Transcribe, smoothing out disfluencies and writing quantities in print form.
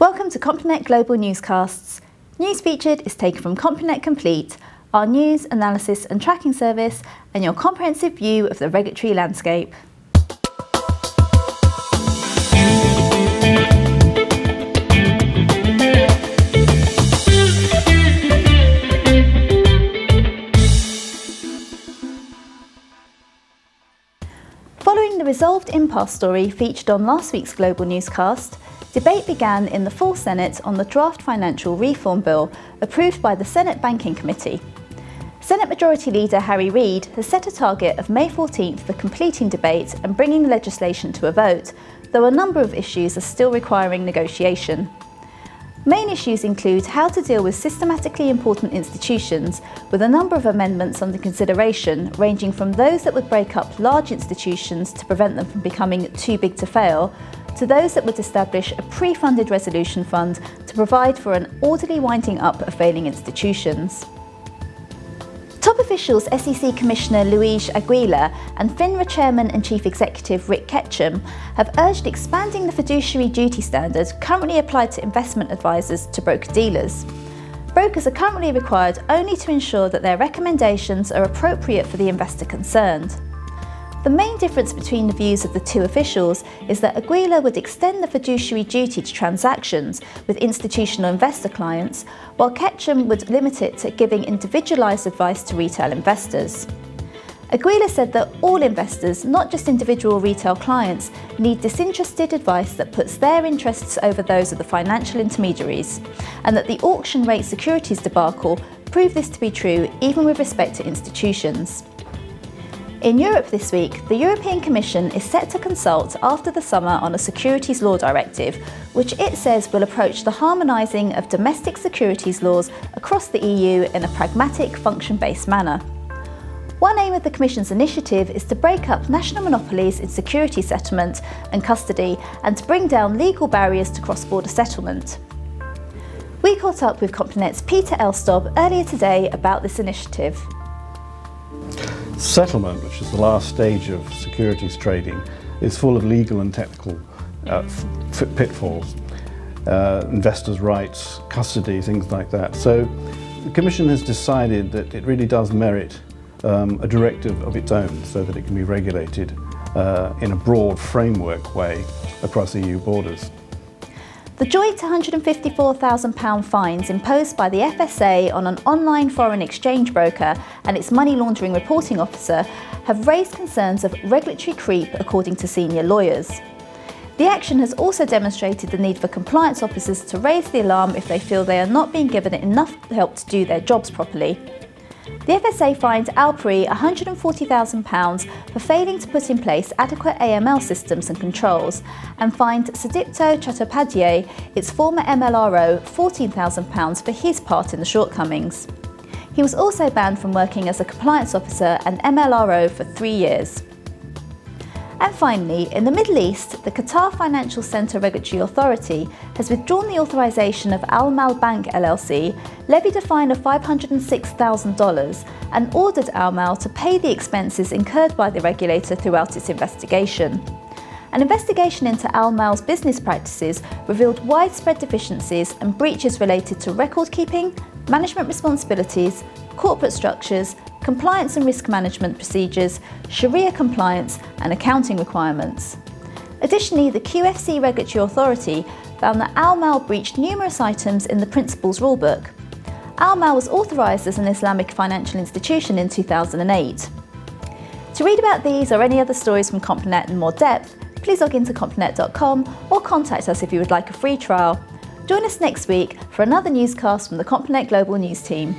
Welcome to Complinet Global Newscasts. News featured is taken from Complinet Complete, our news, analysis and tracking service, and your comprehensive view of the regulatory landscape. Following the resolved impasse story featured on last week's Global Newscast, debate began in the full Senate on the draft financial reform bill approved by the Senate Banking Committee. Senate Majority Leader Harry Reid has set a target of May 14th for completing debate and bringing the legislation to a vote, though a number of issues are still requiring negotiation. Main issues include how to deal with systematically important institutions, with a number of amendments under consideration ranging from those that would break up large institutions to prevent them from becoming too big to fail, to those that would establish a pre-funded resolution fund to provide for an orderly winding up of failing institutions. Top officials SEC Commissioner Luis Aguilar and FINRA Chairman and Chief Executive Rick Ketchum have urged expanding the fiduciary duty standard currently applied to investment advisors to broker-dealers. Brokers are currently required only to ensure that their recommendations are appropriate for the investor concerned. The main difference between the views of the two officials is that Aguilar would extend the fiduciary duty to transactions with institutional investor clients, while Ketchum would limit it to giving individualised advice to retail investors. Aguilar said that all investors, not just individual retail clients, need disinterested advice that puts their interests over those of the financial intermediaries, and that the auction rate securities debacle proved this to be true even with respect to institutions. In Europe this week, the European Commission is set to consult after the summer on a securities law directive, which it says will approach the harmonising of domestic securities laws across the EU in a pragmatic, function-based manner. One aim of the Commission's initiative is to break up national monopolies in security settlement and custody and to bring down legal barriers to cross-border settlement. We caught up with Complinet's Peter Elstob earlier today about this initiative. Settlement, which is the last stage of securities trading, is full of legal and technical pitfalls, investors' rights, custody, things like that. So the Commission has decided that it really does merit a directive of its own so that it can be regulated in a broad framework way across EU borders. The joint £154,000 fines imposed by the FSA on an online foreign exchange broker and its money laundering reporting officer have raised concerns of regulatory creep, according to senior lawyers. The action has also demonstrated the need for compliance officers to raise the alarm if they feel they are not being given enough help to do their jobs properly. The FSA fined Alpri £140,000 for failing to put in place adequate AML systems and controls, and fined Sudipto Chattopadhyay, its former MLRO, £14,000 for his part in the shortcomings. He was also banned from working as a compliance officer and MLRO for 3 years. And finally, in the Middle East, the Qatar Financial Centre Regulatory Authority has withdrawn the authorisation of Al Mal Bank LLC, levied a fine of $506,000 and ordered Al Mal to pay the expenses incurred by the regulator throughout its investigation. An investigation into Al Mal's business practices revealed widespread deficiencies and breaches related to record keeping, management responsibilities, corporate structures, compliance and risk management procedures, Sharia compliance and accounting requirements. Additionally, the QFC Regulatory Authority found that Al Mal breached numerous items in the Principles Rulebook. Al Mal was authorised as an Islamic financial institution in 2008. To read about these or any other stories from Complinet in more depth, please log into complinet.com or contact us if you would like a free trial. Join us next week for another newscast from the Complinet Global News team.